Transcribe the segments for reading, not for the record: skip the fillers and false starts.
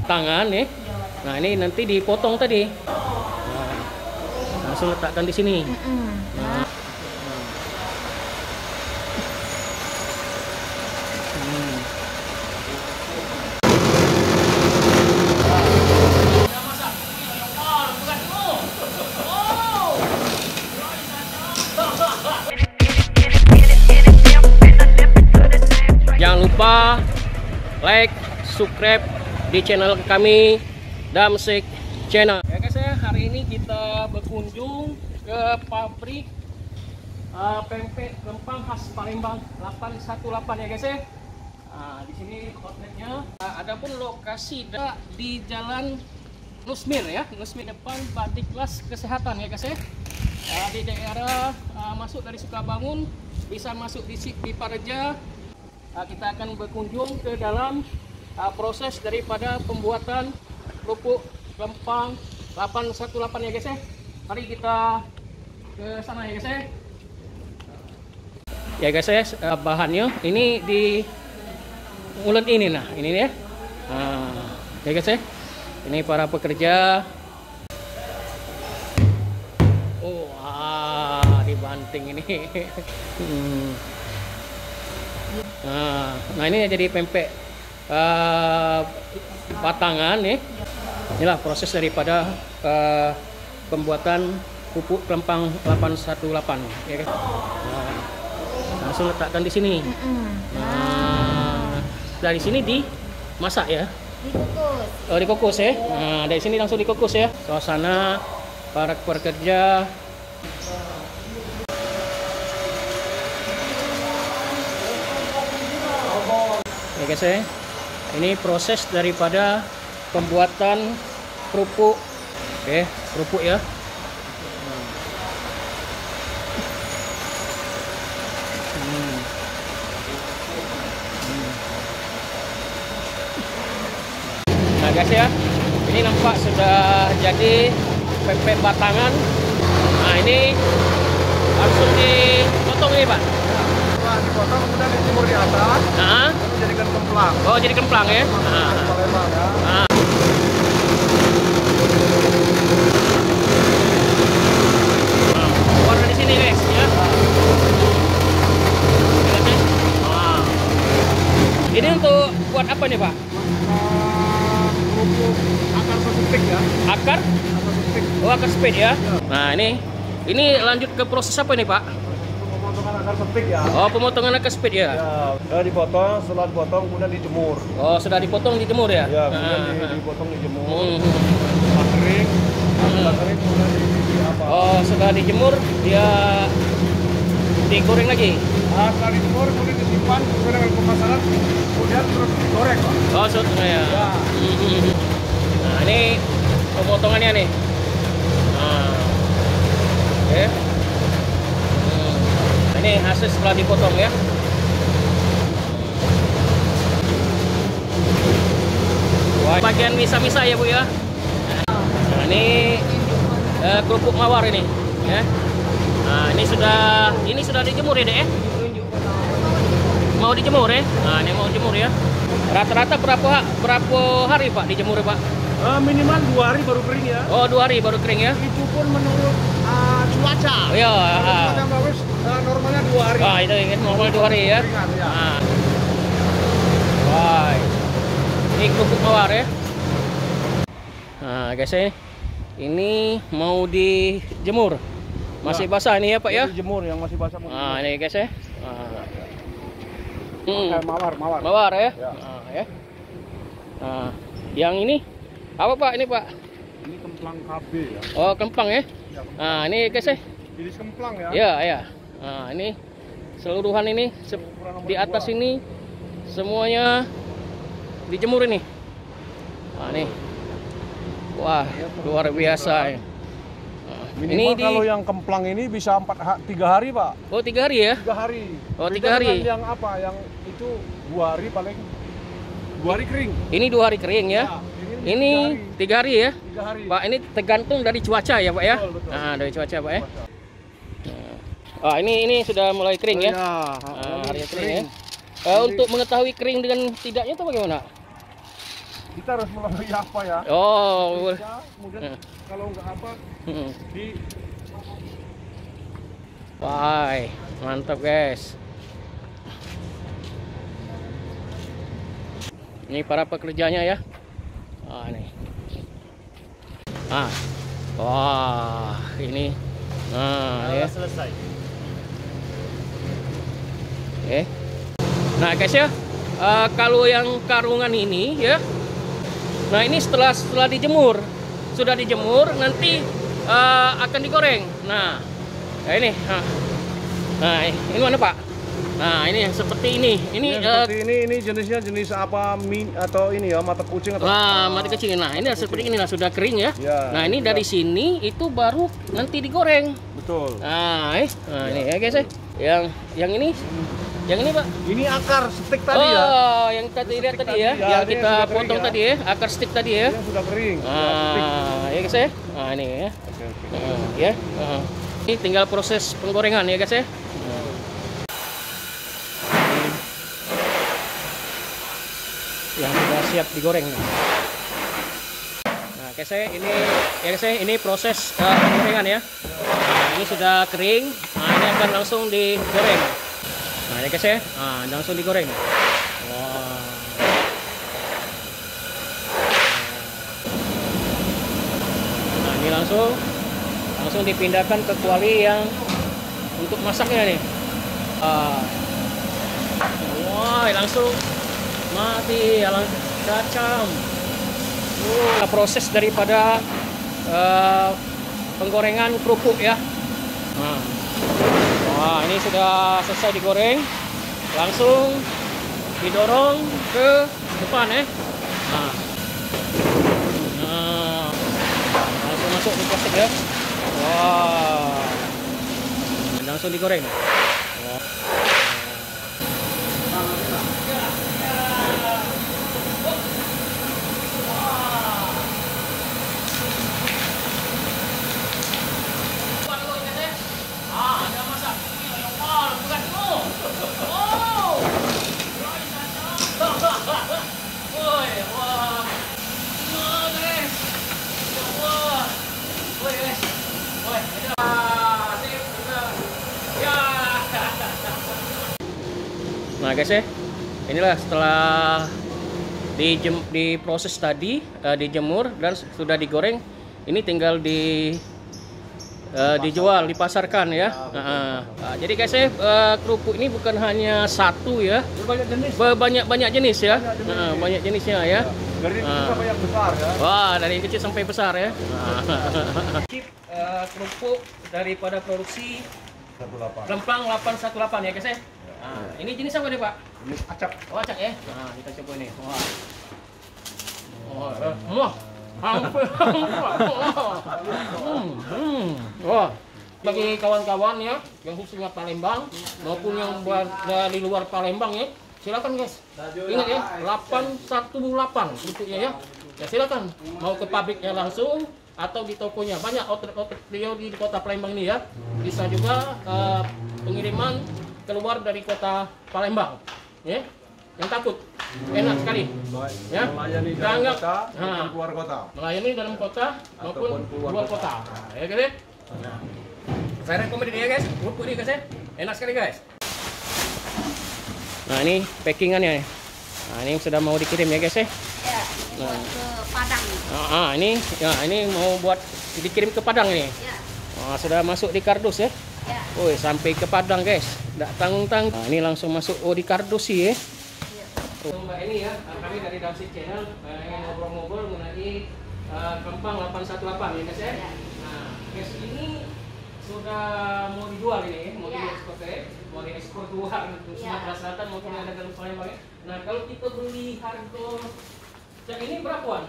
batangan ya. Nah, ini nanti dipotong tadi. Nah, langsung letakkan di sini. Nah. Jangan lupa like, subscribe di channel kami Damsik Channel. Ya guys ya, hari ini kita berkunjung ke pabrik pempek rempang khas Palembang 818 ya guys ya. Nah, di sini outletnya. Adapun lokasi di Jalan Nusmir ya, Nusmir depan Batik Kelas Kesehatan ya guys ya. Di daerah masuk dari Sukabangun bisa masuk di Pareja. Kita akan berkunjung ke dalam proses daripada pembuatan kerupuk rempang 818 ya guys ya. Mari kita ke sana ya guys ya. Ya guys ya, bahannya ini di mulut ini, nah ini ya. Ya guys ya, ini para pekerja. Oh, dibanting ini. Nah ini jadi pempek batangan ya. Inilah proses daripada pembuatan kerupuk rempang 818 ya kan. Nah, langsung letakkan di sini. Nah, dari sini dimasak ya. Dikukus. Oh, dikukus ya. Nah, dari sini langsung dikukus ya. Suasana para pekerja. Ya guys ya, ini proses daripada pembuatan kerupuk, kerupuk ya. Nah guys ya, ini nampak sudah jadi pempek batangan. Nah ini langsung dipotong nih Pak. Setelah dipotong kemudian dijemur di atas. Nah, Jadikan kemplang. oh jadi kemplang ya. Palembang ya. Warna di sini guys ya. Ini untuk buat apa nih Pak? Kerupuk akar sosupik ya. Akar? Akar sosupik. Oh, akar speed ya. Nah ini lanjut ke proses apa nih Pak? Pemotongan akar sosupik ya. Oh, pemotongan akar speed ya. Ya, dipotong, setelah dipotong kemudian dijemur. Oh, sudah dipotong dijemur ya? Ya, kemudian dipotong dijemur. Hmm. Setelah kering, kemudian di apa? Oh, sudah dijemur dia digoreng lagi. Nah, setelah dijemur kemudian disimpan sesuai dengan pemasaran, kemudian terus digoreng Pak. Oh, sudah ya. Ya. Nah, ini pemotongannya nih. Nah. Oke. Nah, ini hasil setelah dipotong ya. Wah, bagian misa-misa ya Bu ya. Nah, ini kerupuk mawar ini ya. Nah, ini sudah dijemur ya Dek ya? Mau dijemur ya? Nah, ini mau dijemur ya. Rata-rata berapa hari Pak dijemur Pak? Minimal 2 hari baru kering ya. Oh, 2 hari baru kering ya? Itu pun menurut cuaca. Oh iya. Cuaca bagus, normalnya 2 hari. Wah, itu ya, normal 2 hari ya. Keringan, ya. Nah. Wah, ini kerupuk mawar ya. Nah guys ya, ini mau dijemur. Masih basah ini ya Pak ya? Dijemur yang masih basah. Nah ini guys ya. Mawar. Mawar ya. Ya. Nah, ya. Nah, yang ini apa Pak ini Pak? Ini kemplang KB ya. Oh, kemplang ya. Ya, Nah ini guys ya. Iris kemplang ya. Ya. Nah ini seluruhan ini di atas ini semuanya dijemur ini. Nah nih. Wah, luar biasa ya. Minimal kalau yang kemplang ini bisa 3 hari Pak. Oh 3 hari ya? 3 hari. Oh 3 Beda hari. dengan yang apa? Yang itu 2 hari paling. 2 hari kering. Ini 2 hari kering ya? Ini 3 hari ya? 3 hari. Pak ini tergantung dari cuaca ya Pak ya? Betul. Nah dari cuaca Pak ya? Ini sudah mulai kering ya? Ya, Hari kering ya? Untuk mengetahui kering dengan tidaknya itu bagaimana? kita harus melalui apa ya? Oh. Ya, kemudian kalau nggak apa di Wah, mantap guys. Ini para pekerjanya ya. Ah, nih. Wah, ini. Nah, ya. selesai. Oke. Nah, guys ya, kalau yang karungan ini ya. Nah, ini setelah dijemur, sudah dijemur nanti akan digoreng. Nah, ini. Nah, ini mana Pak? Nah, ini yang seperti ini. Ini seperti ini jenisnya jenis apa, atau ini ya, mata kucing atau mata kecil. Nah, ini seperti ini lah, sudah kering ya. Ya, nah, ini dari sini itu baru nanti digoreng. betul. Nah, ini ya guys ya. Yang ini Pak. Ini akar stik tadi ya. Oh, yang tadi lihat tadi ya, ya, yang kita potong ya. tadi ya, akar stik tadi ya. Yang sudah kering. Ya guys ya. Nah, ini ya. Oke. Ya. Ini tinggal proses penggorengan ya guys ya. Yang sudah siap digoreng. Nah, guys ini proses penggorengan ya. Nah, ini sudah kering. Nah, ini akan langsung digoreng. Nah, ya guys ya. Nah, langsung digoreng. Wah. Nah, ini langsung dipindahkan ke kuali yang untuk masaknya nih. Wah, langsung mati alang kacang. Proses daripada penggorengan kerupuk ya. Nah. Wah, ini sudah selesai digoreng. Langsung didorong ke depan ya. Nah. Langsung masuk di plastik ya. Wah. Langsung digoreng. Wah. Nah guys ya, inilah setelah diproses tadi, dijemur dan sudah digoreng, ini tinggal dijual, dipasarkan ya. Jadi guys ya, kerupuk ini bukan hanya satu ya, banyak jenis ya, banyak jenisnya ya. Dari kecil sampai yang besar ya. Wah, dari kecil sampai besar ya. Kerupuk daripada produksi 18. Lempang 818 ya guys ya. Ini jenis apa nih Pak? Ini acak. Oh, acak ya. Nah, kita coba ini. Wah. Wah, bagi kawan-kawan ya yang khususnya Palembang maupun yang dari luar Palembang ya, silakan guys. Ingat ya, 818 bentuknya ya. Ya silakan mau ke pabriknya langsung atau di tokonya. Banyak outlet beliau di kota Palembang ini ya. Bisa juga pengiriman keluar dari kota Palembang. Ya. Yang takut enak sekali ya, melayani dalam kota maupun keluar kota, melayani dalam kota maupun luar kota. Ya guys, saya rekomend ini ya guys, kerupuk ini guys ya, enak sekali guys. Nah ini packingannya. Nah ini sudah mau dikirim ya guys ya. Ya, ini buat ke Padang. Ini mau buat dikirim ke Padang ini. Ya. Sudah masuk di kardus ya. Ya. Woi, sampai ke Padang guys, tidak tanggung-tanggung. Nah, ini langsung masuk di kardus sih ya. Mbak ini ya, kami dari Damsik Channel ingin ngobrol-ngobrol mengenai Kempang 818 ya guys ya. Nah, guys ini sudah mau dijual ini, mau diekspor mau diekspor keluar untuk Sumatera Selatan maupun yang ada dalam Palembang. Nah, kalau kita beli harga yang ini berapaan?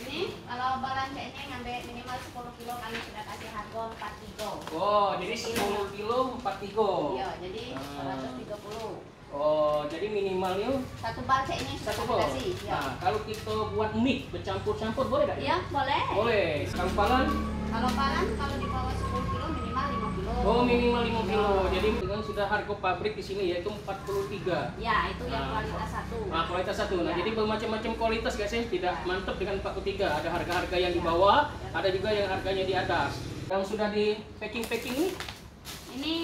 Ini kalau barang ini ngambil minimal 10 kilo kami sudah kasih harga 4 kilo. Oh, jadi 10 kilo 4 kilo. Iya, jadi 130. Oh, jadi minimalnya satu bal ini satu sudah bal. kasih. Ya. Nah, kalau kita buat mix bercampur-campur boleh tak? Iya, boleh. Boleh. Kalau palan? Kalau palan kalau di bawah 10 kilo minimal 5 kilo. Oh, minimal 5 kilo. Jadi dengan sudah harga pabrik di sini yaitu 43. Ya, itu yang kualitas 1. Nah, kualitas 1. Nah, Ya. jadi bermacam-macam kualitas guys ya. Tidak mantap dengan 43. Ada harga-harga yang di bawah, ada juga yang harganya di atas. Yang sudah di packing ini. Ini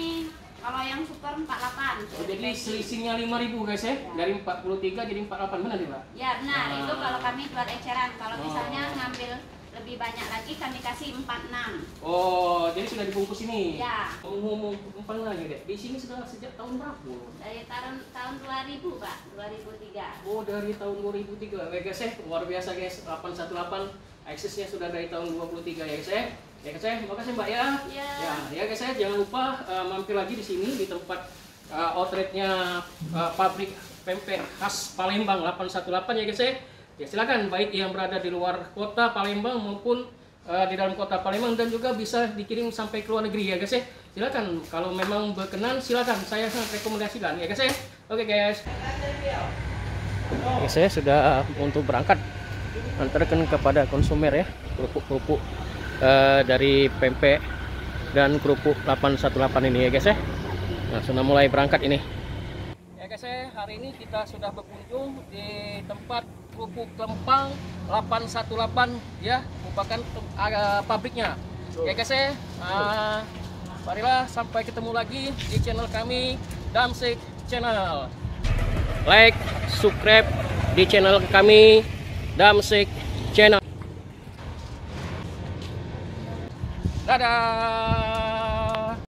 kalau yang super 48. Oh, jadi selisihnya 5.000 guys ya. Dari 43 jadi 48, benar nih, Pak? Ya, benar. Nah. Itu kalau kami buat eceran. Kalau Oh. misalnya ngambil lebih banyak lagi kami kasih 46. Oh, jadi sudah dibungkus ini. Ya. Ngomong umpan lagi deh. Di sini sudah sejak tahun berapa? Dari tahun 2000, Pak. 2003. Oh, dari tahun 2003. Oke guys ya, luar biasa guys. 818 eksisnya sudah dari tahun 23 ya guys ya. Ya guys ya, makasih Mbak ya. Ya. Ya guys ya, jangan lupa mampir lagi di sini di tempat outletnya pabrik pempek khas Palembang 818 ya guys ya. Ya silakan, baik yang berada di luar kota Palembang maupun di dalam kota Palembang, dan juga bisa dikirim sampai ke luar negeri ya guys ya. Silakan, kalau memang berkenan silakan, saya sangat rekomendasikan ya guys ya. Oke guys. Saya sudah untuk berangkat antarkan kepada konsumer ya, kerupuk-kerupuk dari pempek dan kerupuk 818 ini ya guys ya. Nah, sudah mulai berangkat ini. Ya guys ya, hari ini kita sudah berkunjung di tempat kerupuk Klempang 818 ya, merupakan pabriknya. Ya guys ya, marilah sampai ketemu lagi di channel kami, Damsik Channel. Like, subscribe di channel kami, Damsik Channel. Dadah.